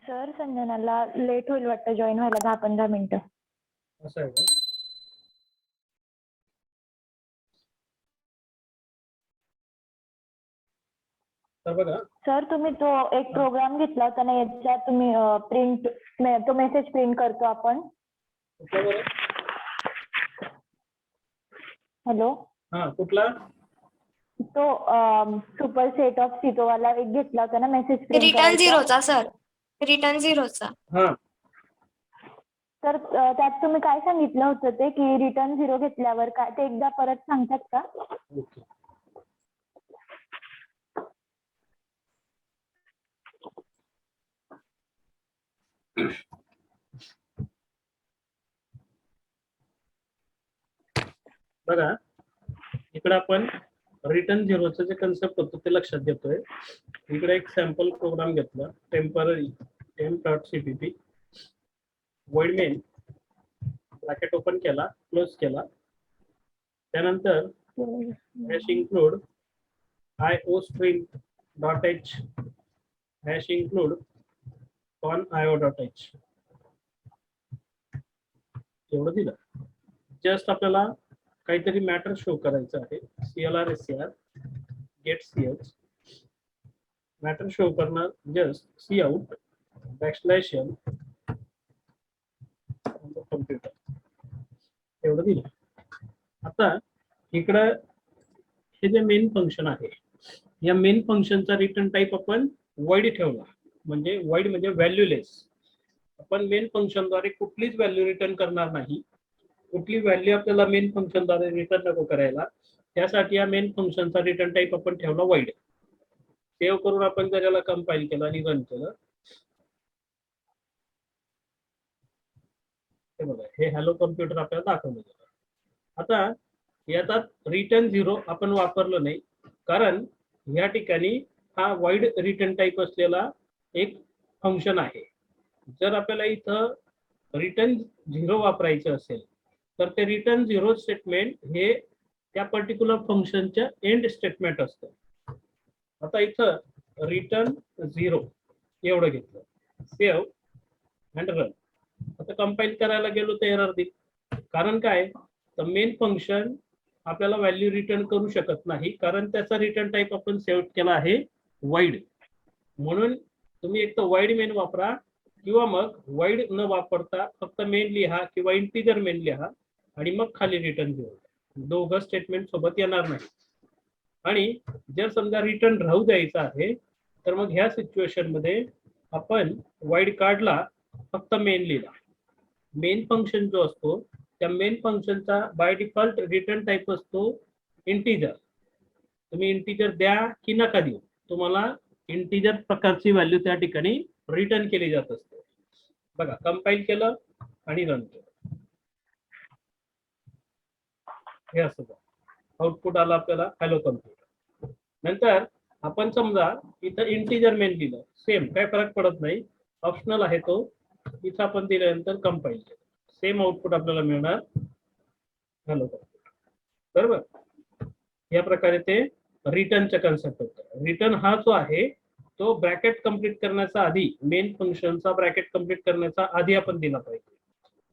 Sir संजनाला late होईल वाटतं join व्हायला 10-15 मिनिटं. असं आहे का? तर बघा सर तुम्ही तो एक प्रोग्राम घेतला होता ना, याच्यात तुम्ही प्रिंट तो मेसेज प्रिंट करतो आपण. कुठला बरं? हॅलो. हा कुठला? तो सुपर सेट ऑफ सिटो वाला एक घेतला होता ना मेसेज प्रिंट रिटर्न करायचा. झिरोचा सर, रिटर्न झिरोचा. हा तर त्यात तुम्ही काय सांगितलं होतं ते की रिटर्न 0 घेतल्यावर काय ते एकदा परत सांगतात का? ओके. बघा इकडे आपण रिटर्न झिरोचं जे कन्सेप्ट होतं ते लक्षात घेतोय. इकडे एक सॅम्पल प्रोग्राम घेतला temporary temp.cpp void main bracket open केला, क्लोज केला, त्यानंतर hash include iostream.h hash include conio.h एवढं दिलं. जस्ट आपल्याला काहीतरी मॅटर शो करायचं आहे. clr get ch matter show करणार just cout backslash l computer एवढं दिलं. आता इकडं हे जे मेन फंक्शन आहे या मेन फंक्शनचा रिटर्न टाइप आपण void ठेवला. म्हणजे void म्हणजे व्हॅल्यूलेस. आपण मेन फंक्शनद्वारे कुठलीच व्हॅल्यू रिटर्न करणार नाही. कुठली व्हॅल्यू आपल्याला मेन फंक्शनद्वारे रिटर्न नको करायला, त्यासाठी या मेन फंक्शनचा रिटर्न टाइप आपण ठेवला void. सेव्ह करून आपण जर याला कंपाईल केलं आणि रन केलं, हे बघा हे हॅलो कम्प्युटर आपल्याला दाखवलं गेलं. आता याच्यात रिटर्न 0 आपण वापरलं नाही, कारण या ठिकाणी हा void रिटर्न टाइप असलेला एक फंक्शन आहे. जर आपल्याला इथं रिटर्न 0 वापरायचं असेल तर ते रिटर्न 0 स्टेटमेंट हे त्या पर्टिक्युलर फंक्शनच्या एंड स्टेटमेंट असतं. आता इथं रिटर्न 0 एवढं घेतलं, सेव्ह अँड रन. आता कंपाईल करायला गेलो तर एरर देईल. कारण काय, तर मेन फंक्शन आपल्याला व्हॅल्यू रिटर्न करू शकत नाही, कारण त्याचा रिटर्न टाइप आपण सेव्ह केला आहे void. म्हणून तुम्ही एक तर void मेन वापरा किंवा मग void न वापरता फक्त मेन लिहा किंवा इंटिजर मेन लिहा आणि मग खाली रिटर्न घेऊ. दोघं स्टेटमेंट सोबत येणार नाही. आणि जर समजा रिटर्न राहू द्यायचा आहे तर मग ह्या सिच्युएशन मध्ये आपण void काढला, फक्त मेन लिहिला. मेन फंक्शन जो असतो त्या मेन फंक्शनचा बाय डिफॉल्ट रिटर्न टाइप असतो इंटिजर. तुम्ही इंटिजर द्या की नका देऊ, तुम्हाला इंटिजर प्रकारची व्हॅल्यू त्या ठिकाणी रिटर्न केली जात असते. बघा कंपाईल केलं आणि रन केलं, हे असं आउटपुट आला आपल्याला हॅलो कम्प्युटर. नंतर आपण समजा इथं इंटिजर मेन दिलं, सेम काय फरक पडत नाही, ऑप्शनल आहे तो. इथं आपण दिल्यानंतर कंपाईल केलं, सेम आउटपुट आपल्याला मिळणार हॅलो कम्प्युटर. बरोबर. या प्रकारे ते रिटर्नचा कन्सेप्ट होतं. रिटर्न हा जो आहे तो ब्रॅकेट कंप्लीट करण्याचा आधी, मेन फंक्शनचा ब्रॅकेट कंप्लीट करण्याचा आधी आपण दिला पाहिजे.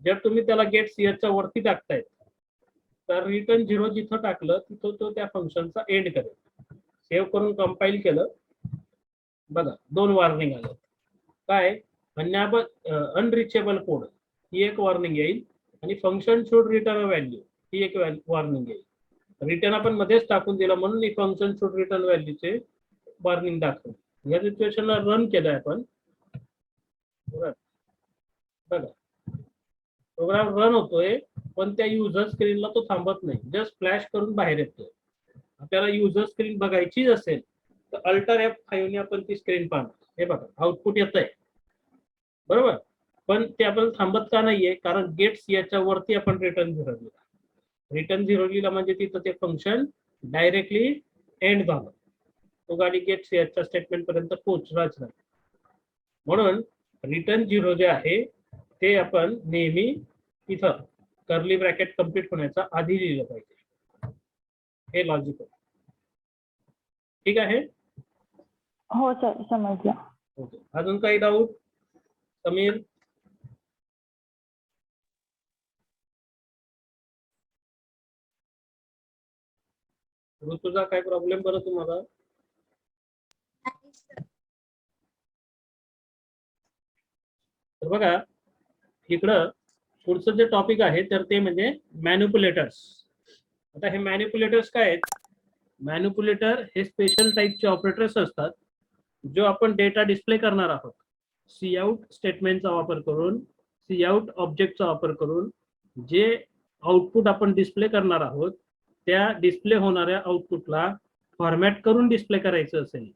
जर तुम्ही त्याला गेट सीएचच्या वरती टाकतायत तर रिटर्न 0 जिथं टाकलं तिथं तो त्या फंक्शनचा एंड करेल. सेव्ह करून कंपाईल केलं, बघा 2 वॉर्निंग आलं. काय, अनरिचेबल कोड ही एक वॉर्निंग येईल आणि फंक्शन शुड रिटर्न व्हॅल्यू ही एक वॉर्निंग येईल. रिटर्न आपण मध्येच टाकून दिलं म्हणून ही फंक्शन शुड रिटर्न व्हॅल्यूचे वॉर्निंग दाखवली. या सिच्युएशनला रन केलंय आपण. बघा प्रोग्राम रन होतोय पण त्या युजर स्क्रीनला तो थांबत नाही, जस्ट फ्लॅश करून बाहेर येतोय. आपल्याला युजर स्क्रीन बघायची असेल तर अल्टर F5 ने आपण ती स्क्रीन पाहणार. हे बघा आउटपुट येत आहे, बरोबर. पण ते आपण थांबत का नाहीये, कारण गेट सीएचच्या वरती आपण रिटर्न 0 लिहिला. रिटर्न 0 लिहिला म्हणजे तिथं ते फंक्शन डायरेक्टली एंड झालं, तो गाडी गेट सीएचच्या स्टेटमेंट पर्यंत पोहोचलाच नाही. म्हणून रिटर्न 0 जे आहे ते आपण नेहमी इथं कर्ली ब्रॅकेट कंप्लीट होण्याचा आधी लिहिलं पाहिजे. हे लॉजिक आहे. ठीक आहे. हो सर समजलं. ओके, अजून काही डाऊट? समीर, ऋतूचा काय प्रॉब्लेम बरं तुम्हाला? तर बघा इकडं पुढचं जे टॉपिक आहे तर ते म्हणजे मॅनिप्युलेटर्स. आता हे मॅनिप्युलेटर्स काय आहेत? मॅनिप्युलेटर हे स्पेशल टाईपचे ऑपरेटर्स असतात जो आपण डेटा डिस्प्ले करणार आहोत. सी आउट स्टेटमेंटचा वापर करून, सी आउट ऑब्जेक्टचा वापर करून जे आउटपुट आपण डिस्प्ले करणार आहोत त्या डिस्प्ले होणाऱ्या आउटपुटला फॉर्मॅट करून डिस्प्ले करायचं असेल,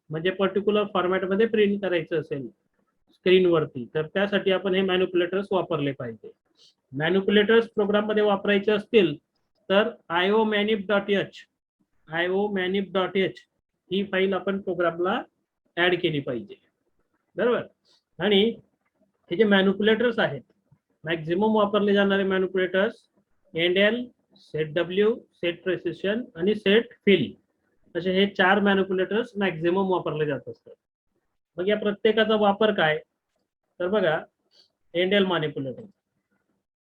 म्हणजे पर्टिक्युलर फॉर्मॅटमध्ये प्रिंट करायचं असेल स्क्रीनवरती, तर त्यासाठी आपण हे मॅनिप्युलेटर्स वापरले पाहिजे. मॅनिप्युलेटर्स प्रोग्राम मध्ये वापरायचे असतील तर iomanip.h iomanip.h ही फाईल आपण प्रोग्रामला ऍड केली पाहिजे. बरोबर. आणि हे जे मॅनिप्युलेटर्स आहेत मॅक्झिमम वापरले जाणारे मॅनिप्युलेटर्स एंडेल, सेट डब्ल्यू, सेट प्रेसिशन आणि सेट फिल असे हे 4 मॅनिप्युलेटर्स मॅक्झिमम वापरले जात असतात. मग या प्रत्येकाचा वापर काय? तर बघा एंडेल मॅनिप्युलेटर,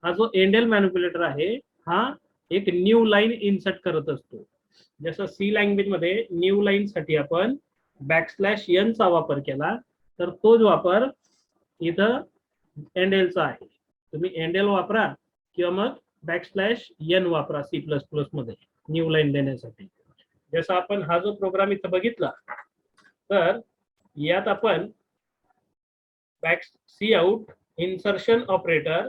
हा जो एंडेल मॅनिप्युलेटर आहे हा एक न्यू लाईन इन्सर्ट करत असतो. जसं सी लँग्वेज मध्ये न्यू लाईन साठी आपण \n चा वापर केला तर तोच वापर इथं एंडेलचा आहे. तुम्ही एंडेल वापरा किंवा मग \n वापरा C++ मध्ये न्यू लाईन देण्यासाठी. जसं आपण हा जो प्रोग्राम इथं बघितला तर यात आपण C out insertion operator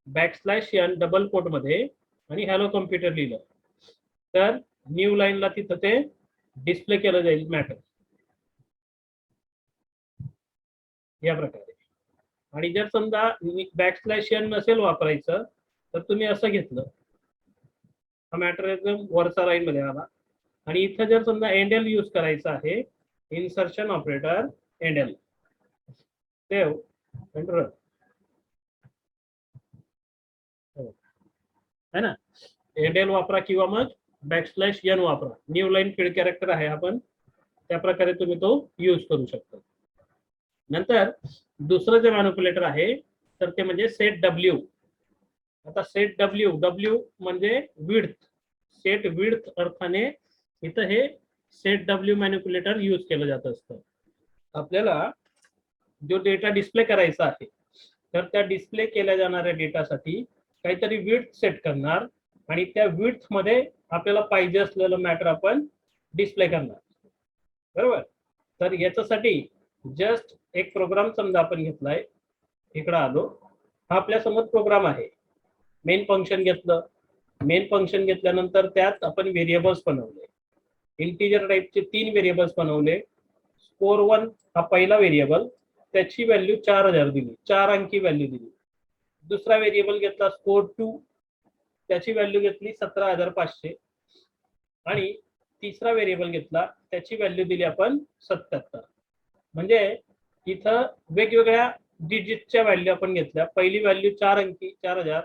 \n double quote मध्ये आणि हॅलो कॉम्प्युटर लिहिलं तर न्यू लाईनला तिथं ते डिस्प्ले केलं जाईल मॅटर या प्रकारे. आणि जर समजा \n नसेल वापरायचं तर तुम्ही असं घेतलं, हा मॅटर एकदम वरचा लाईन मध्ये आला आणि इथं जर समजा एंडेल यूज करायचं आहे, इन्सर्शन ऑपरेटर एंडेल, सेव्ह आणि रन है ना. एंडेल वापरा किंवा मग \n वापरा, न्यू लाईन फील्ड कॅरेक्टर आहे आपण त्या प्रकारे तुम्ही तो यूज करू शकता. नंतर दुसरं जे मॅनिप्युलेटर आहे तर ते म्हणजे सेट डब्ल्यू. आता सेट डब्ल्यू म्हणजे विड्थ, सेट विड्थ अर्थाने इथं हे सेट डब्ल्यू मॅनिप्युलेटर यूज केलं जात असतं. आपल्याला जो डेटा डिस्प्ले करायचा आहे तर त्या डिस्प्ले केल्या जाणाऱ्या डेटासाठी काहीतरी विड्थ सेट करणार आणि त्या विड्थ मध्ये आपल्याला पाहिजे असलेलं मॅटर आपण डिस्प्ले करणार. बरोबर. तर याच्यासाठी जस्ट एक प्रोग्राम समजा आपण घेतलाय, इकडे आलो, हा आपल्या समोर प्रोग्राम आहे. मेन फंक्शन घेतलं, मेन फंक्शन घेतल्यानंतर त्यात आपण व्हेरिएबल्स बनवले, इंटिजर टाईपचे 3 व्हेरिएबल्स बनवले. score1 हा पहिला व्हेरिएबल, त्याची व्हॅल्यू 4000 दिली, 4 अंकी व्हॅल्यू दिली. दुसरा व्हेरिएबल घेतला score2, त्याची व्हॅल्यू घेतली 17500 आणि तिसरा व्हेरिएबल घेतला त्याची व्हॅल्यू दिली आपण 77. म्हणजे इथं वेगवेगळ्या डिजिटच्या व्हॅल्यू आपण घेतल्या. पहिली व्हॅल्यू 4 अंकी 4000,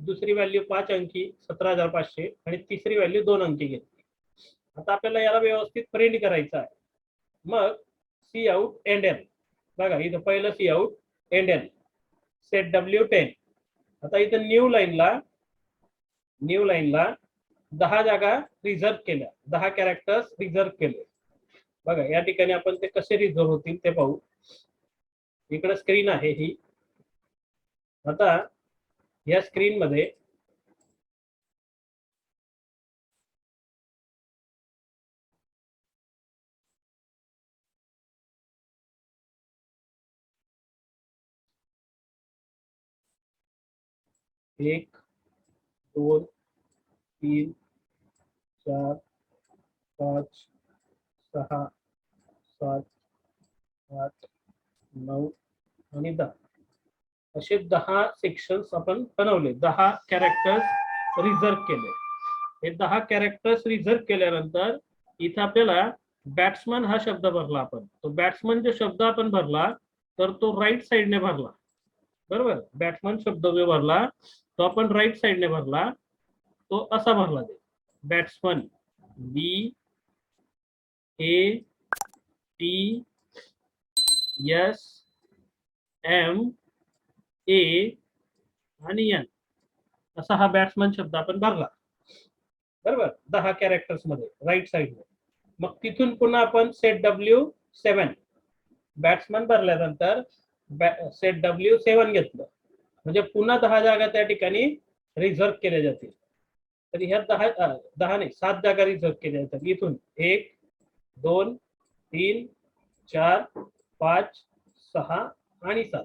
दुसरी व्हॅल्यू 5 अंकी 17500 आणि तिसरी व्हॅल्यू 2 अंकी घेतली. आता आपल्याला याला व्यवस्थित प्रिंट करायचं आहे. मग सी आउट एंडेल, बघा इथं पहिलं सी आउट एंडेल सेट W10. आता इथं न्यू लाईनला 10 जागा रिझर्व केल्या, 10 कॅरेक्टर्स रिझर्व केले. बघा या ठिकाणी आपण ते कसे रिझर्व होतील ते पाहू. इकडे स्क्रीन आहे ही. आता या स्क्रीन मध्ये एक 2 3 4 5 6 7 8 9 आणि 10 असे 10 सेक्शन्स आपण बनवले, 10 कॅरेक्टर्स रिझर्व केले. हे 10 कॅरेक्टर्स रिझर्व केल्यानंतर इथे आपल्याला बॅट्समन हा शब्द भरला आपण. तो बॅट्समन जो शब्द आपण भरला तर तो राईट साइडने भरला. बरोबर. बॅट्समन शब्द जो भरला तो आपण राईट साइडने भरला, तो असा भरला जाईल, बॅट्समन BATSMAN एम ए आणि एन असा हा बॅट्समन शब्द आपण भरला, बरोबर, 10 कॅरेक्टर्स मध्ये राईट साइडला. मग तिथून पुन्हा आपण सेट W7 बॅट्समन भरल्यानंतर सेट W7 घेतलं, म्हणजे पुन्हा 10 जागा त्या ठिकाणी रिझर्व केल्या जातील. तर ह्या 10 नाही 7 जागा रिझर्व केल्या जातात. इथून 1 2 3 4 5 6 आणि 7.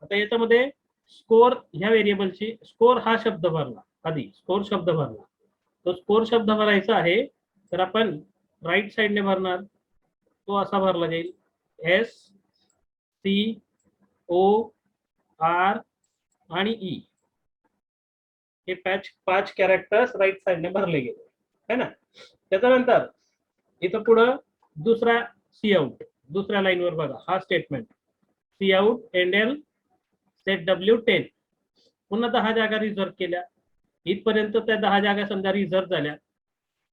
आता याच्यामध्ये स्कोर ह्या व्हेरिएबलची स्कोर हा शब्द भरला, आधी स्कोर शब्द भरला, तो स्कोर शब्द भरायचा आहे. तर आपण राईट साइडने भरणार, तो असा भरला जाईल SCOR आणि E. हे 5 कॅरेक्टर्स राईट साइडने भरले गेले है ना. त्याच्यानंतर इथं पुढं दुसरा सी आउट, दुसऱ्या लाईनवर बघा हा statement, C out एंडेल set W10 पुन्हा 10 जागा रिझर्व केल्या. इथपर्यंत त्या 10 जागा समजा रिझर्व झाल्या,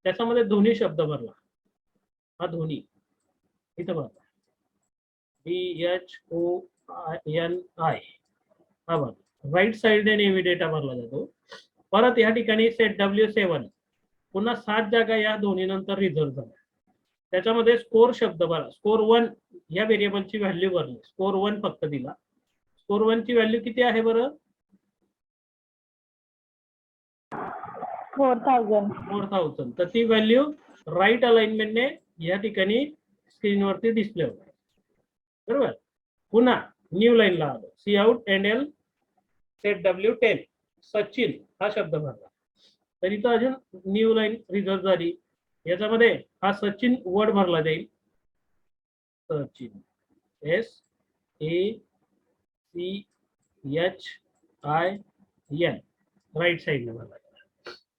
त्याच्यामध्ये दोन्ही शब्द भरला, हा दोन्ही इथं भरला BHONI हा भरला. राईट साइडने नेव्ही डेटा भरला जातो. परत या ठिकाणी सेट W7 पुन्हा 7 जागा या दोन्ही नंतर रिझर्व झाल्या, त्याच्यामध्ये स्कोर शब्द भरा. स्कोर 1 या व्हेरिएबलची व्हॅल्यू भरली, स्कोर 1 फक्त दिला. स्कोर 1 ची व्हॅल्यू किती आहे बरं? 4000. तर ती व्हॅल्यू राईट अलाइनमेंटने या ठिकाणी स्क्रीनवरती डिस्प्ले होते, बरोबर. पुन्हा न्यू लाईनला आलो, C out एंडेल set W10 Sachin हा शब्द भरला. तर इथं अजून न्यू लाईन रिझर्व झाली, याच्यामध्ये हा सचिन वर्ड भरला जाईल, सचिन SACHIN राईट साइडने भरला.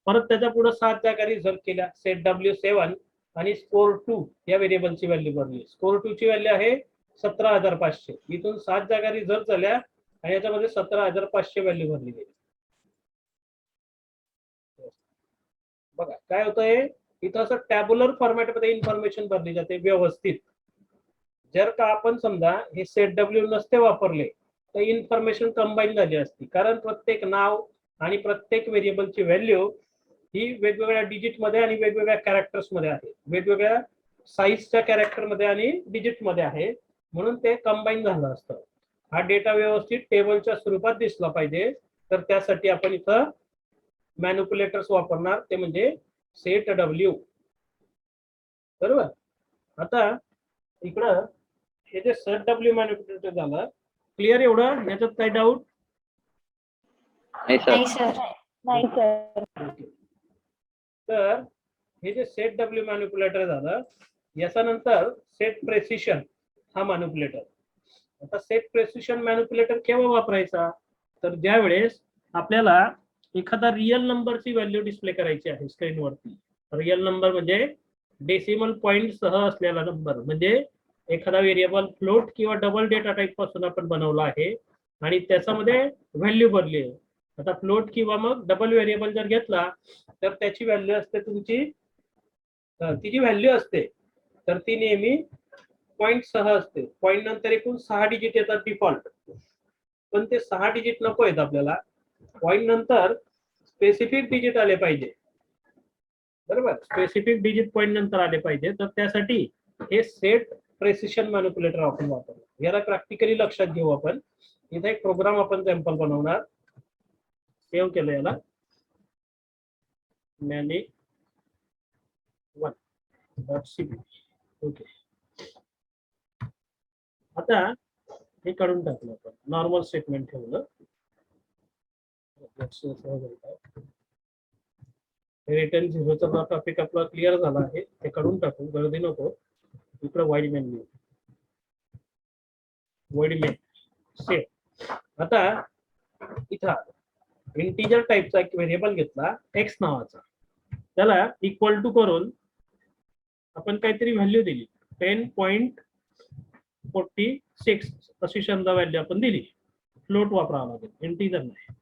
परत त्याच्या पुढे 7 जागा रिझर्व केल्या, सेट W7 आणि स्कोर 2 या व्हेरिएबलची व्हॅल्यू भरली. स्कोर 2 ची व्हॅल्यू आहे 17500. इथून 7 जागा रिझर्व झाल्या आणि याच्यामध्ये 17500 व्हॅल्यू भरली गेली. बघा काय होतंय इथं, असं टॅब्युलर फॉर्मॅट मध्ये इन्फॉर्मेशन भरली जाते व्यवस्थित. जर का आपण समजा हे सेट W नसते वापरले तर इन्फॉर्मेशन कंबाईन झाली असती, कारण प्रत्येक नाव आणि प्रत्येक व्हेरिएबलची व्हॅल्यू ही वेगवेगळ्या डिजिट मध्ये आणि वेगवेगळ्या कॅरेक्टर्स मध्ये आहे, वेगवेगळ्या साईजच्या कॅरेक्टर मध्ये आणि डिजिट मध्ये आहे, म्हणून ते कंबाईन झालं असतं. हा डेटा व्यवस्थित टेबलच्या स्वरूपात दिसला पाहिजे, तर त्यासाठी आपण इथं मॅनिप्युलेटर्स वापरणार, ते म्हणजे सेट W, बरोबर. आता इकडं हे जे सेट W मॅनिप्युलेटर झालं, क्लिअर एवढं, याच्यात काही डाऊट? नाही सर. नाही सर. तर हे जे सेट W मॅनिप्युलेटर झालं, याच्यानंतर सेट प्रेसिशन हा मॅनिप्युलेटर. आता सेट प्रेसिशन मॅनिप्युलेटर केव्हा वापरायचा? तर ज्या वेळेस आपल्याला एखादा रिअल नंबरची व्हॅल्यू डिस्प्ले करायची आहे स्क्रीनवरती. रिअल नंबर म्हणजे डेसिमल पॉइंट सह असलेला नंबर, म्हणजे एखादा व्हेरिएबल फ्लोट किंवा डबल डेटा टाईप पासून आपण बनवला आहे आणि त्याच्यामध्ये व्हॅल्यू भरली आहे. आता फ्लोट किंवा मग डबल व्हेरिएबल जर घेतला तर त्याची व्हॅल्यू असते तुमची, ती जी व्हॅल्यू असते तर ती नेहमी पॉइंट सह असते. पॉइंट नंतर एकूण 6 डिजिट येतात डिफॉल्ट, पण ते 6 डिजिट नको आहेत आपल्याला. पॉइंट नंतर स्पेसिफिक डिजिट आले पाहिजे, बरोबर. स्पेसिफिक डिजिट पॉइंट नंतर आले पाहिजे, तर त्यासाठी हे सेट प्रेसिशन मॅनिप्युलेटर आपण वापरतो. याला प्रॅक्टिकली लक्षात घेऊ आपण. इथे एक प्रोग्राम आपण सॅम्पल बनवणार, सेव्ह केलं याला many1.cp. ओके, आता हे काढून टाकलं आपण, नॉर्मल स्टेटमेंट ठेवलं. रिटर्न झिरोचा टॉपिक आपला क्लिअर झाला आहे, ते काढून टाकू, गर्दी नको. इकडे वाईड मेन सेव. आता इथं इंटिजर टाईपचा एक व्हेरिएबल घेतला एक्स नावाचा, त्याला इक्वल टू करून आपण काहीतरी व्हॅल्यू दिली 10.46 अशी समजा व्हॅल्यू आपण दिली. फ्लोट वापरावा लागेल, इंटिजर नाही,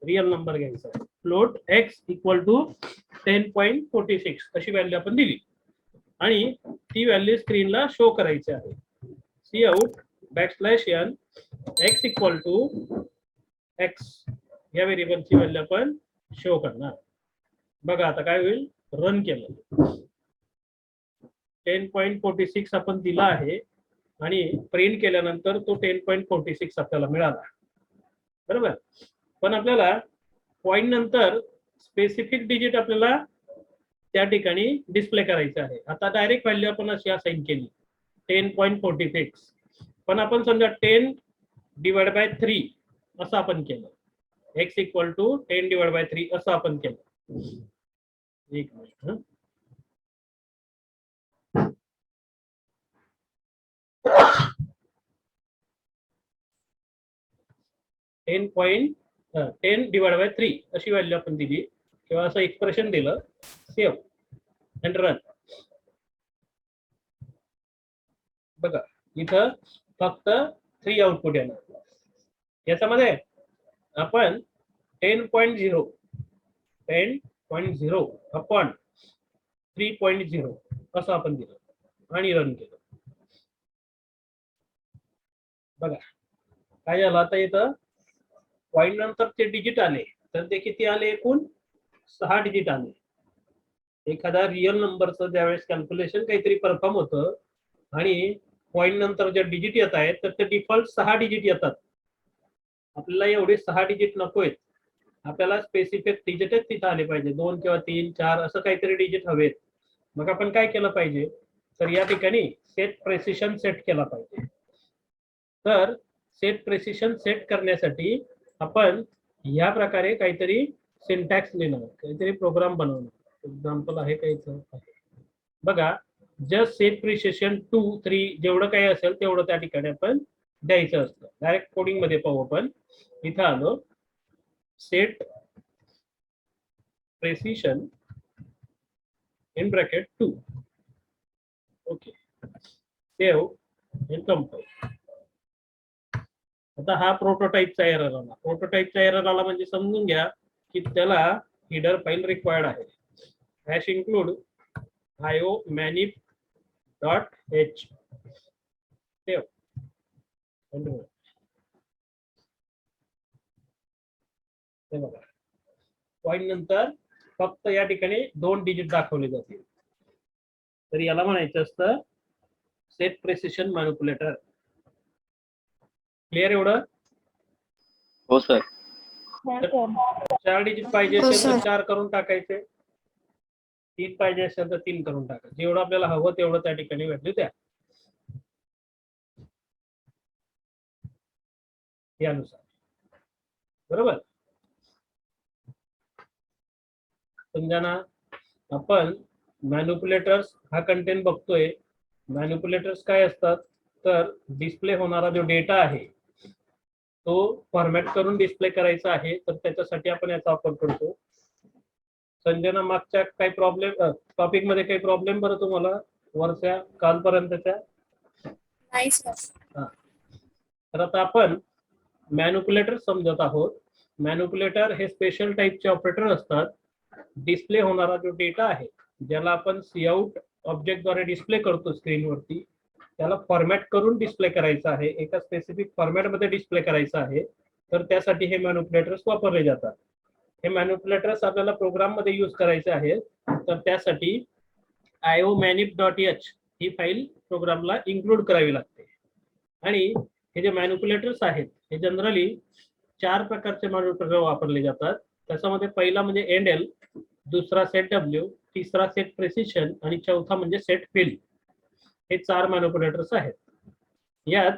रिअल नंबर घ्यायचा आहे. फ्लोट एक्स इक्वल टू 10.46 अशी व्हॅल्यू आपण दिली आणि ती व्हॅल्यू स्क्रीनला शो करायची आहे. C out backslash n x equal to x या व्हेरिएबलची व्हॅल्यू आपण शो करणार. बघा आता काय होईल, रन केलं 10.46 आपण दिला आहे आणि प्रिंट केल्यानंतर तो 10.46 आपल्याला मिळाला. बरोबर. पण आपल्याला पॉइंट नंतर स्पेसिफिक डिजिट आपल्याला त्या ठिकाणी डिस्प्ले करायचं आहे. आता डायरेक्ट व्हॅल्यू आपण अशी असाइन केली 10.46, पण आपण समजा 10/3 असं आपण केलं, x इक्वल टू 10/3 असं आपण केलं. एक मिनिट. 10/3 अशी व्हॅल्यू आपण दिली किंवा असं एक्सप्रेशन दिलं. Save and run. बघा इथं फक्त 3 आउटपुट येणार. याच्यामध्ये आपण 10.0 अपॉन 3.0 असं आपण दिलं आणि रन केलं. बघा काय झालं, आता इथं पॉइंट नंतर ते डिजिट आले तर ते किती आले, एकूण 6 डिजिट आले. एखादा रिअल नंबरचं ज्यावेळेस कॅल्क्युलेशन काहीतरी परफॉर्म होतं आणि पॉइंट नंतर जे डिजिट येत आहेत तर ते डिफॉल्ट 6 डिजिट येतात. आपल्याला एवढे 6 डिजिट नकोयत, आपल्याला स्पेसिफिक डिजिटच तिथं आले पाहिजे, 2 किंवा 3 4 असं काहीतरी डिजिट हवेत. मग आपण काय केलं पाहिजे, तर या ठिकाणी सेट प्रेसिशन सेट केला पाहिजे. तर सेट प्रेसिशन सेट करण्यासाठी आपण या प्रकारे काहीतरी सिंटॅक्स लिहिणार, काहीतरी प्रोग्राम बनवणार. एक्झाम्पल आहे काहीचं. बघा जस्ट सेट प्रिसिशन 2 3 जेवढं काही असेल तेवढं त्या ठिकाणी आपण द्यायचं असतं. डायरेक्ट कोडिंग मध्ये पाहू आपण. इथं आलो, set precision in bracket 2. Okay, save and compile. आता हा प्रोटोटाइपचा एरर आला. प्रोटोटाइपचा एरर आला म्हणजे समजून घ्या की त्याला हेडर फाईल रिक्वायर्ड आहे. Hash include io_manip.h. सेव्ह. बघा पॉइंट नंतर फक्त या ठिकाणी 2 डिजिट दाखवले जातील. तर याला म्हणायचं असतं सेट प्रेसिशन मॅनिप्युलेटर. क्लिअर एवढं? हो सर. 4 डिजिट पाहिजे असेल तर 4 करून टाकायचे, 3 पाहिजे असेल तर 3 करून टाका. जेवढं आपल्याला हवं तेवढं त्या ठिकाणी व्हॅल्यू द्या यानुसार. बरोबर. समजा ना आपण मॅनिप्युलेटर्स हा कंटेंट बघतोय. मॅनिप्युलेटर्स काय असतात, तर डिस्प्ले होणारा जो डेटा आहे तो फॉर्मॅट करून डिस्प्ले करायचा आहे, तर त्याच्यासाठी आपण याचा वापर करतो. संजना मागच्या काही प्रॉब्लेम टॉपिक मध्ये काही प्रॉब्लेम बरं तुम्हाला वरच्या कालपर्यंतच्या? नाही सर. तर आता आपण मॅनिप्युलेटर समजत आहोत. मॅनिप्युलेटर हे स्पेशल टाईपचे ऑपरेटर असतात. डिस्प्ले होणारा जो डेटा आहे ज्याला आपण सीआउट ऑब्जेक्टद्वारे डिस्प्ले करतो स्क्रीनवरती, त्याला फॉर्मॅट करून डिस्प्ले करायचं आहे, एका स्पेसिफिक फॉर्मॅटमध्ये डिस्प्ले करायचं आहे. तर त्यासाठी हे मॅनिप्युलेटर्स वापरले जातात. हे मॅनिप्युलेटर्स आपल्याला प्रोग्राम मध्ये यूज करायचे आहेत, तर त्यासाठी io_manip.h ही फाईल प्रोग्रामला इन्क्लूड करावी लागते. आणि हे जे मॅनिप्युलेटर्स आहेत हे जनरली 4 प्रकारचे मॅनिप्युलेटर वापरले जातात. त्याच्यामध्ये पहिला म्हणजे एंडएल, दुसरा सेट डब्ल्यू, तिसरा सेट प्रेसिशन आणि चौथा म्हणजे सेट फिल. हे 4 मॅनिप्युलेटर्स आहेत. यात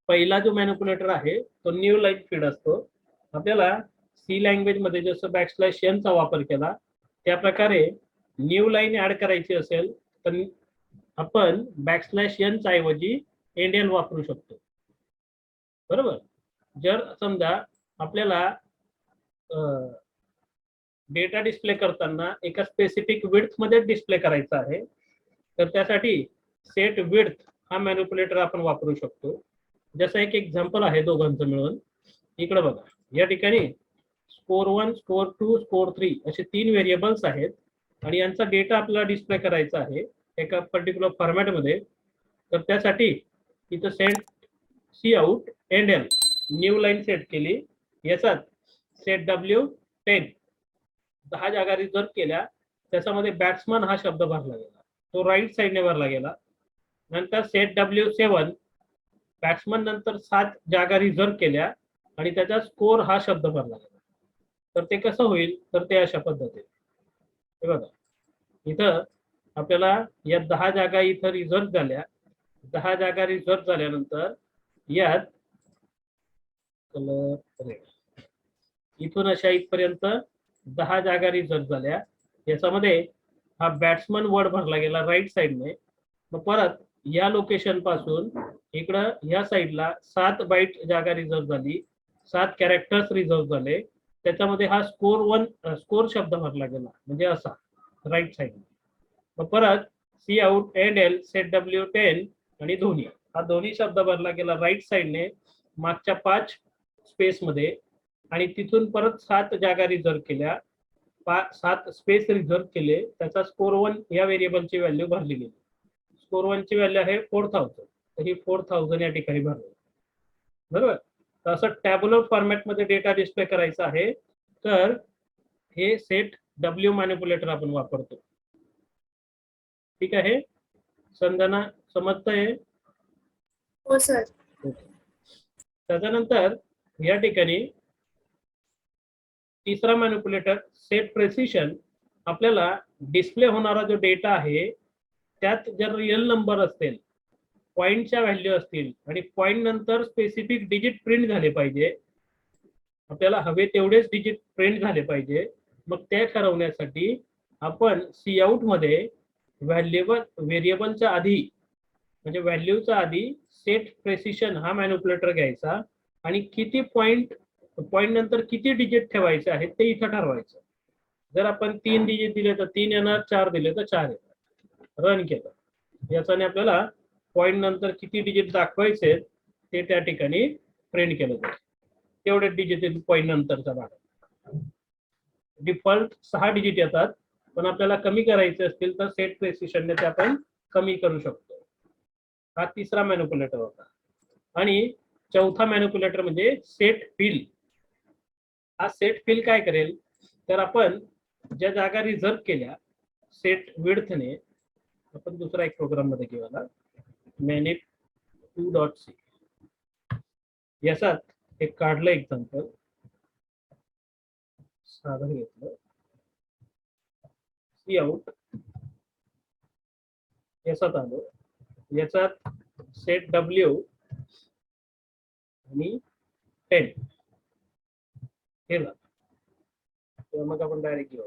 पहिला जो मॅनिप्युलेटर आहे तो न्यू लाईन फीड असतो. आपल्याला सी लँग्वेज मध्ये जसं बॅकस्लॅश n चा वापर केला त्या प्रकारे न्यू लाईन ऍड करायची असेल तर आपण बॅकस्लॅश n च्या ऐवजी एंडएल वापरू शकतो. बरोबर. जर समजा आपल्याला डेटा डिस्प्ले करताना एका स्पेसिफिक विड्थ मध्ये डिस्प्ले करायचा आहे, तर त्यासाठी सेट विड्थ हा मॅनिप्युलेटर आपण वापरू शकतो. जसं एक एक्झाम्पल आहे दोघांचं मिळून. इकडे बघा, या ठिकाणी स्कोर 1, स्कोर 2, स्कोर 3 असे 3 व्हेरिएबल्स आहेत आणि यांचा डेटा आपल्याला डिस्प्ले करायचा आहे एका पर्टिक्युलर फॉर्मॅटमध्ये. तर त्यासाठी इथं set C out end L new line set केली. याचात सेट W10 10 जागा रिझर्व केल्या. त्याच्यामध्ये बॅट्समन हा शब्द भरला गेला, तो राईट साईडने भरला गेला. नंतर सेट W7 बॅट्समन नंतर 7 जागा रिझर्व केल्या आणि त्याचा स्कोर हा शब्द भरला गेला. तर ते कसं होईल, तर ते अशा पद्धतीने हे बघा, इथं आपल्याला या 10 जागा इथं रिझर्व झाल्या. 10 जागा रिझर्व झाल्यानंतर यात कलर रेड इथून अशा इथपर्यंत 10 जागा रिझर्व झाल्या. याच्यामध्ये हा बॅट्समन वर्ड भरला गेला राईट साईडने. मग परत या लोकेशन पासून इकडं ह्या साईडला 7 बाईट जागा रिझर्व झाली, 7 कॅरेक्टर्स रिझर्व झाले. त्याच्यामध्ये हा स्कोर शब्द भरला गेला, म्हणजे असा राईट साईड. मग परत C out end L set W10 आणि धोनी हा दोन्ही शब्द भरला गेला राईट साईडने मागच्या 5 स्पेस मध्ये. आणि तिथून परत 7 जागा रिझर्व केल्या, 7 स्पेस रिझर्व केले. त्याचा स्कोर 1 या व्हेरिएबलची व्हॅल्यू भरली गेली. स्कोर 1 ची व्हॅल्यू आहे 4000, तर ही 4000 या ठिकाणी भरली. बरोबर. तर असं टॅब्युलर फॉर्मॅटमध्ये डेटा डिस्प्ले करायचा आहे. तर हे सेट W मॅनिप्युलेटर आपण वापरतो. ठीक आहे, संजना समजतंय? हो सर. त्याच्यानंतर या ठिकाणी तिसरा मॅनिप्युलेटर सेट प्रेसिशन. आपल्याला डिस्प्ले होणारा जो डेटा आहे त्यात जर रिअल नंबर असतील, पॉइंटच्या व्हॅल्यू असतील आणि पॉइंट नंतर स्पेसिफिक डिजिट प्रिंट झाले पाहिजे, आपल्याला हवे तेवढेच डिजिट प्रिंट झाले पाहिजे. मग ते ठरवण्यासाठी आपण सी आउट मध्ये व्हेरिएबलच्या आधी म्हणजे व्हॅल्यूच्या आधी सेट प्रेसिशन हा मॅनिप्युलेटर घ्यायचा आणि किती पॉइंट नंतर किती डिजिट ठेवायचे आहेत ते इथं ठरवायचं. जर आपण 3 डिजिट दिले तर 3 येणार, 4 दिले तर 4 येणार. रन केलं, याच्याने आपल्याला पॉइंट नंतर किती डिजिट दाखवायचे ते त्या ठिकाणी प्रिंट केलं जाईल. तेवढे डिजिट पॉइंट नंतरचा भाग. डिफॉल्ट 6 डिजिट येतात, पण आपल्याला कमी करायचे असतील तर सेट प्रेसिशनने ते आपण कमी करू शकतो. हा तिसरा मॅनिप्युलेटर होता. आणि चौथा मॅनिप्युलेटर म्हणजे सेट फिल. हा सेट फिल काय करेल, तर आपण ज्या जागा रिझर्व केल्या सेट विड्थने, आपण दुसरा एक प्रोग्राम मध्ये घेऊया manip2.c. याच्यात एक काढलं एक्झाम्पल साधं घेतलं. सी आउट याच्यात आलो, याच्यात सेट W आणि 10 केलं. मग आपण डायरेक्ट घेऊ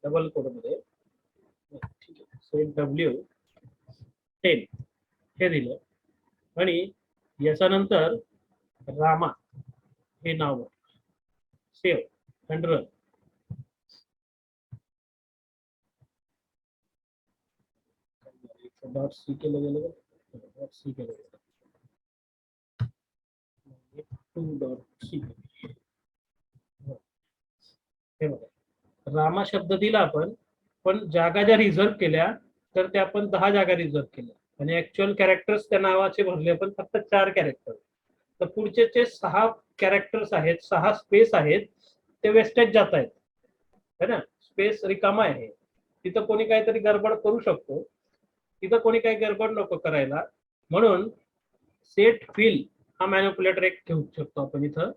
डबल कोड मध्ये. ठीक आहे, सेट W10 हे दिलं आणि याच्यानंतर रामा हे नाव save and run. Dot C केलं गेलं, डॉट सी केलं गेलं, 2.c. हे बघा, रामा शब्द दिला आपण, पण जागा ज्या रिझर्व केल्या तर त्या आपण 10 जागा रिझर्व केल्या आणि ऍक्च्युअल कॅरेक्टर्स त्या नावाचे भरले पण फक्त 4 कॅरेक्टर. तर पुढचे जे 6 कॅरेक्टर्स आहेत, 6 स्पेस आहेत, ते वेस्टेज जात आहेत है ना. स्पेस रिकामा आहे, तिथं कोणी काहीतरी गडबड करू शकतो, तिथं कोणी काही गडबड नको करायला. म्हणून सेट फिल हा मॅनिप्युलेटर एक ठेवू शकतो आपण. इथं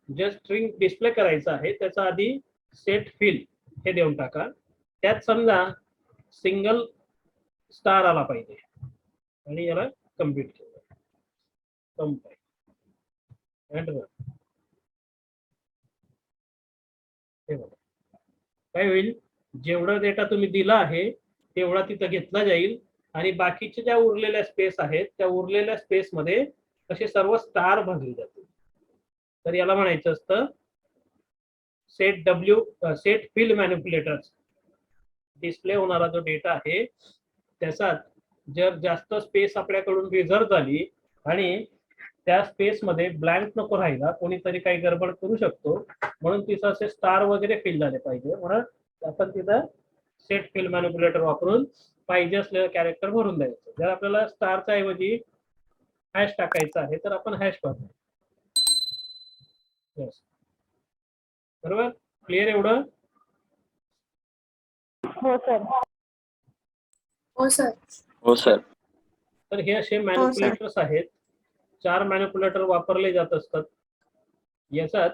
जे स्ट्रिंग डिस्प्ले करायचं आहे त्याचा आधी सेट फिल हे देऊन टाका. त्यात समजा सिंगल स्टार आला पाहिजे आणि याला कम्प्लीट केलं. काय होईल, जेवढा डेटा तुम्ही दिला आहे तेवढा तिथं घेतला जाईल आणि बाकीच्या ज्या उरलेल्या स्पेस आहेत त्या उरलेल्या स्पेस मध्ये असे सर्व स्टार भरले जातील. तर याला म्हणायचं असतं सेट फिल मॅनिप्युलेटर. डिस्प्ले होणारा जो डेटा आहे त्याच्यात जर जास्त स्पेस आपल्याकडून रिझर्व झाली आणि त्या स्पेस मध्ये ब्लँक नको राहिला, कोणीतरी काही गडबड करू शकतो, म्हणून तिथं असे स्टार वगैरे फिल झाले पाहिजे. म्हणून आपण तिथं सेट फिल मॅनिप्युलेटर वापरून पाहिजे असलेलं कॅरेक्टर भरून द्यायचं. जर आपल्याला स्टारच्या ऐवजी हॅश टाकायचं आहे तर आपण हॅश वापरू. Yes. बरोबर, क्लिअर एवढं? हो सर. हो सर. हो सर. तर हे असे मॅनिप्युलेटर्स आहेत. 4 मॅनिप्युलेटर वापरले जात असतात. याच्यात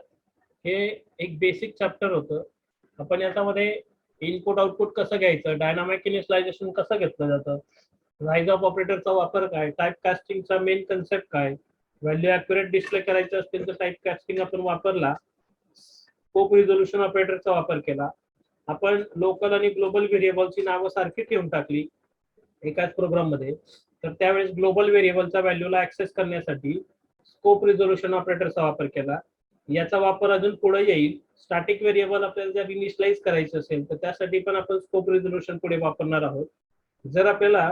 हे एक बेसिक चॅप्टर होतं. आपण याच्यामध्ये इनपुट आउटपुट कसं घ्यायचं, डायनामिक इनिशियलायझेशन कसं घेतलं जातं, राईज ऑफ ऑपरेटरचा वापर काय, टाईप कास्टिंगचा मेन कन्सेप्ट काय, व्हॅल्यू ॲक्युरेट डिस्प्ले करायचं असतील तर टाईप कास्टिंग आपण वापरला, स्कोप रिझोल्युशन ऑपरेटरचा वापर केला, आपण लोकल आणि ग्लोबल व्हेरिएबलची नावं सारखी ठेवून टाकली एकाच प्रोग्राम मध्ये, तर त्यावेळेस ग्लोबल व्हेरिएबलच्या व्हॅल्यूला ऍक्सेस करण्यासाठी स्कोप रिझोल्युशन ऑपरेटरचा वापर केला. याचा वापर अजून पुढे येईल. स्टॅटिक व्हेरिएबल आपल्याला जर इनिशियलाइज करायचं असेल तर त्यासाठी पण आपण स्कोप रिझोल्युशन पुढे वापरणार आहोत. जर आपल्याला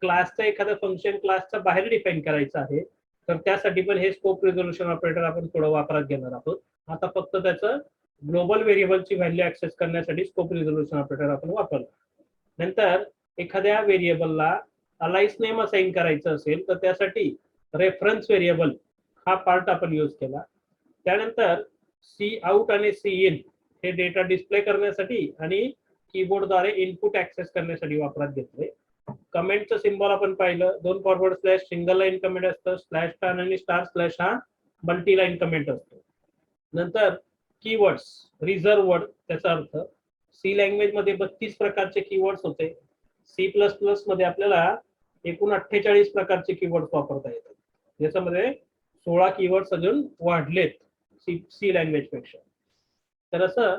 क्लासचा एखादा फंक्शन क्लासच्या बाहेर डिफाईन करायचं आहे तर त्यासाठी पण हे स्कोप रिझोल्युशन ऑपरेटर आपण पुढे वापरात घेणार आहोत. आता फक्त त्याचं ग्लोबल व्हेरिएबलची व्हॅल्यू ऍक्सेस करण्यासाठी स्कोप रिझोल्युशन ऑपरेटर आपण वापरलं. नंतर एखाद्या व्हेरिएबलला अलाइस नेम असाइन करायचं असेल तर त्यासाठी रेफरन्स व्हेरिएबल हा पार्ट आपण यूज केला. त्यानंतर सी आउट आणि सी इन हे डेटा डिस्प्ले करण्यासाठी आणि कीबोर्डद्वारे इनपुट ऍक्सेस करण्यासाठी वापरात घेतले. कमेंटचं सिम्बॉल आपण पाहिलं, 2 forward slash single line comment असतं, स्लॅश स्टार आणि स्टार स्लॅश हा मल्टी लाईन कमेंट असतो. नंतर कीवर्ड्स, रिझर्व वर्ड, त्याचा अर्थ सी लँग्वेज मध्ये 32 प्रकारचे कीवर्ड्स होते. C++ मध्ये आपल्याला एकूण 48 प्रकारचे कीवर्ड्स वापरता येतात. याच्यामध्ये 16 कीवर्ड्स अजून वाढलेत सी लँग्वेज पेक्षा. तर असं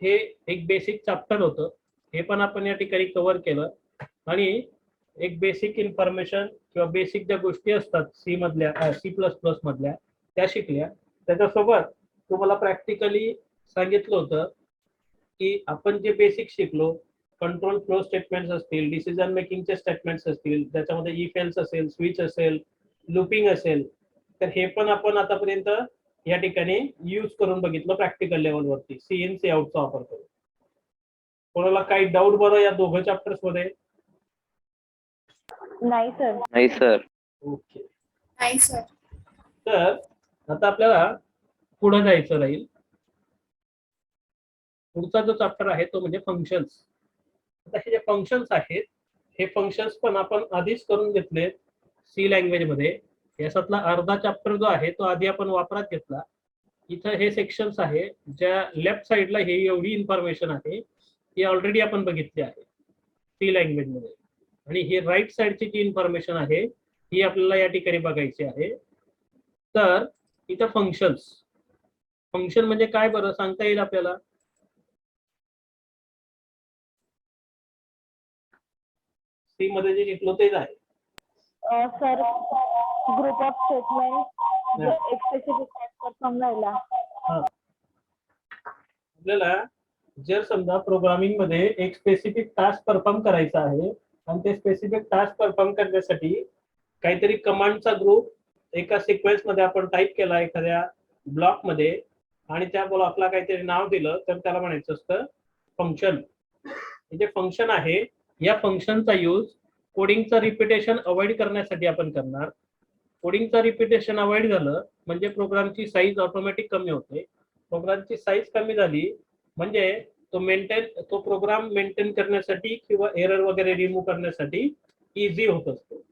हे एक बेसिक चॅप्टर होतं, हे पण आपण या ठिकाणी कव्हर केलं आणि एक बेसिक इन्फॉर्मेशन किंवा बेसिक ज्या गोष्टी असतात C++ मधल्या त्या शिकल्या. त्याच्यासोबत तुम्हाला प्रॅक्टिकली सांगितलं होतं की आपण जे बेसिक शिकलो, कंट्रोल फ्लो स्टेटमेंट्स असतील, डिसिजन मेकिंगचे स्टेटमेंट्स असतील, त्याच्यामध्ये इफ एल्स असेल, स्विच असेल, लुपिंग असेल, तर हे पण आपण आतापर्यंत या ठिकाणी यूज करून बघितलं प्रॅक्टिकल लेवलवरती सी इन सी आउटचा वापर करून. कोणाला काही डाऊट बरं या दोघं चॅप्टर्स मध्ये? नाही सर. नाही सर. ओके. नाही सर. तर आता आपल्याला पुढे जायचं राहील. पुढचा जो चॅप्टर आहे तो म्हणजे फंक्शन्स. आता हे जे फंक्शन्स आहेत हे फंक्शन्स पण आपण आधीच करून घेतले सी लँग्वेज मध्ये. याच्यातला अर्धा चॅप्टर जो आहे तो आधी आपण वापरात घेतला. इथं हे सेक्शन्स आहे, ज्या लेफ्ट साइडला हे एवढी इन्फॉर्मेशन आहे ती ऑलरेडी आपण बघितली आहे सी लँग्वेज मध्ये, आणि ही राईट साइडची जी इन्फॉर्मेशन आहे ही आपल्याला या ठिकाणी बघायची आहे. तर इथं फंक्शन्स, फंक्शन म्हणजे काय बरं सांगता येईल आपल्याला? सी मध्ये जे शिकलो तेच आहे सर, ग्रुप ऑफ स्टेटमेंट एक स्पेसिफिक टास्क परफॉर्म व्हायला. आपल्याला जर समजा प्रोग्रामिंग मध्ये एक स्पेसिफिक टास्क परफॉर्म करायचा आहे आणि ते स्पेसिफिक टास्क परफॉर्म करण्यासाठी काहीतरी कमांडचा ग्रुप एका सिक्वेन्स मध्ये आपण टाईप केला एखाद्या ब्लॉक मध्ये आणि त्या ब्लॉकला काहीतरी नाव दिलं तर त्याला म्हणायचं असतं फंक्शन. जे फंक्शन आहे या फंक्शनचा यूज कोडिंगचा रिपिटेशन अवॉइड करण्यासाठी आपण करणार. कोडिंगचा रिपिटेशन अवॉइड झालं म्हणजे प्रोग्रामची साईज ऑटोमॅटिक कमी होते. प्रोग्रामची साईज कमी झाली म्हणजे तो प्रोग्राम मेंटेन करण्यासाठी किंवा एरर वगैरे रिमूव्ह करण्यासाठी इझी होत असतो.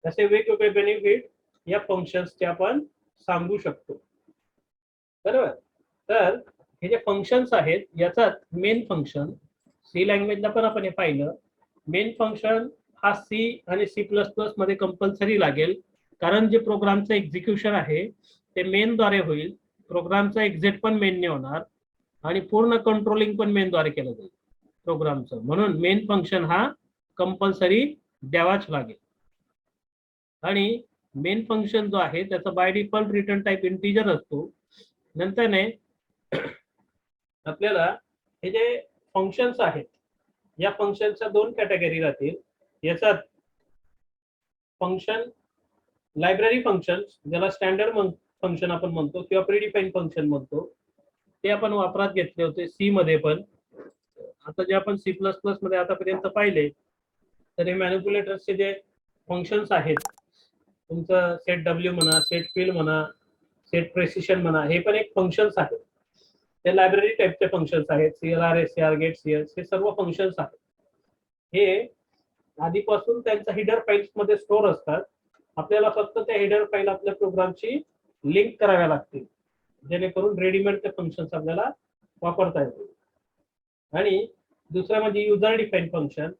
तसे वेगवेगळे बेनिफिट या फंक्शन्सचे आपण सांगू शकतो. बरोबर. तर हे जे फंक्शन्स आहेत याचात मेन फंक्शन सी लँग्वेजला पण आपण हे पाहिलं. मेन फंक्शन हा सी आणि C++ मध्ये कंपल्सरी लागेल, कारण जे प्रोग्रामचं एक्झिक्युशन आहे ते मेन द्वारे होईल. प्रोग्रामचा एक्झिट पण मेनने होणार आणि पूर्ण कंट्रोलिंग पण मेन द्वारे केलं जाईल प्रोग्रामचं. म्हणून मेन फंक्शन हा कंपल्सरी द्यावाच लागेल. आणि मेन फंक्शन जो आहे त्याचा by default return type integer असतो. नंतर आपल्याला हे जे फंक्शन्स आहेत या फंक्शनच्या 2 कॅटेगरी राहतील. याच्यात फंक्शन लायब्ररी फंक्शन, ज्याला स्टँडर्ड फंक्शन आपण म्हणतो किंवा प्रीडिफाईन फंक्शन म्हणतो, ते आपण वापरात घेतले होते सी मध्ये पण. आता जे आपण C++ मध्ये आतापर्यंत पाहिले तर हे मॅनिप्युलेटर्सचे जे फंक्शन्स आहेत तुमचं सेट डब्ल्यू म्हणा, सेट फिल म्हणा, सेट प्रेसिशन म्हणा, हे पण एक फंक्शन्स आहेत. ते लायब्ररी टाईपचे फंक्शन्स आहेत. CLR, SCR, गेट CS हे सर्व फंक्शन्स आहेत. हे आधीपासून त्यांच्या हेडर फाईल्स मध्ये स्टोअर असतात. आपल्याला फक्त त्या हेडर फाईल आपल्या प्रोग्रामची लिंक कराव्या लागतील, जेणेकरून रेडीमेड ते फंक्शन्स आपल्याला वापरता येतील. आणि दुसरं म्हणजे युजर डिफाईन फंक्शन.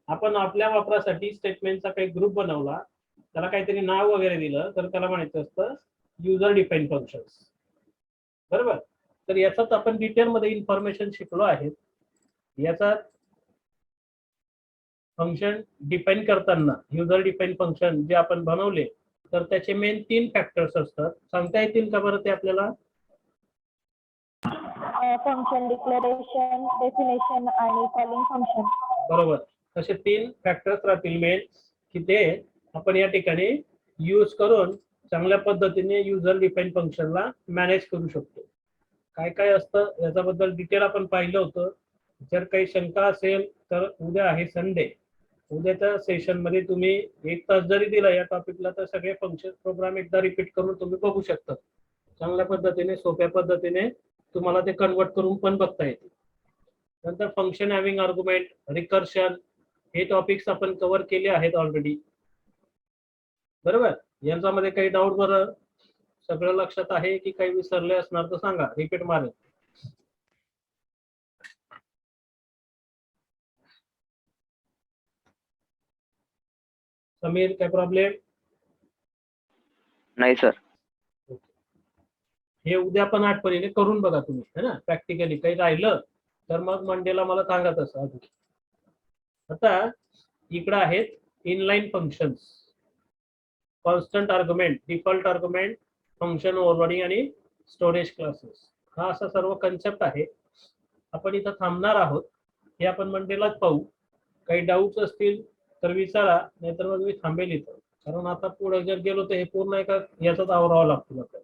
आपण आपल्या वापरासाठी स्टेटमेंटचा काही ग्रुप बनवला, त्याला काहीतरी नाव वगैरे दिलं, तर त्याला म्हणायचं असतं युजर डिफाईन फंक्शन्स. बरोबर. तर याचाच आपण डिटेलमध्ये इन्फॉर्मेशन शिकलो आहे. याचा फंक्शन डिफाईन करताना युजर डिफाईन फंक्शन जे आपण बनवले, तर त्याचे मेन 3 फॅक्टर्स असतात. सांगता येतील का बरं ते आपल्याला? फंक्शन डिक्लेरेशन, डेफिनेशन आणि कॉलिंग फंक्शन. बरोबर. असे 3 फॅक्टर्स राहतील मेन, की ते आपण या ठिकाणी यूज करून चांगल्या पद्धतीने युजर डिफाईन फंक्शनला मॅनेज करू शकतो. काय काय असतं याच्याबद्दल डिटेल आपण पाहिलं होतं. जर काही शंका असेल तर उद्या आहे संडे, उद्याच्या सेशन मध्ये तुम्ही 1 तास जरी दिला या टॉपिकला, तर सगळे फंक्शन प्रोग्राम एकदा रिपीट करून तुम्ही बघू शकता. चांगल्या पद्धतीने, सोप्या पद्धतीने तुम्हाला ते कन्वर्ट करून पण बघता येते. नंतर फंक्शन हॅव्हिंग आर्ग्युमेंट, रिकर्शन, हे टॉपिक्स आपण कव्हर केले आहेत ऑलरेडी. बरोबर. यांच्यामध्ये काही डाऊट बरं? सगळं लक्षात आहे की काही विसरले असणार तर सांगा, रिपीट मारेल. समीर, काय प्रॉब्लेम? नाही सर. हे उद्या पण आठवणीने करून बघा तुम्ही, है ना, प्रॅक्टिकली. काही राहिलं तर मग मंडेला मला सांगा तसं. आता इकडे आहेत inline functions, constant argument, default argument, function overloading आणि स्टोरेज क्लासेस. हा असा सर्व कन्सेप्ट आहे. आपण इथं थांबणार आहोत. हे आपण मंडेलाच पाहू. काही डाऊट्स असतील तर विचारा, नाहीतर मग मी थांबेल इथं. कारण आता पुढे जर गेलो तर हे पूर्ण एका याचाच आवरावं लागतं आपल्याला.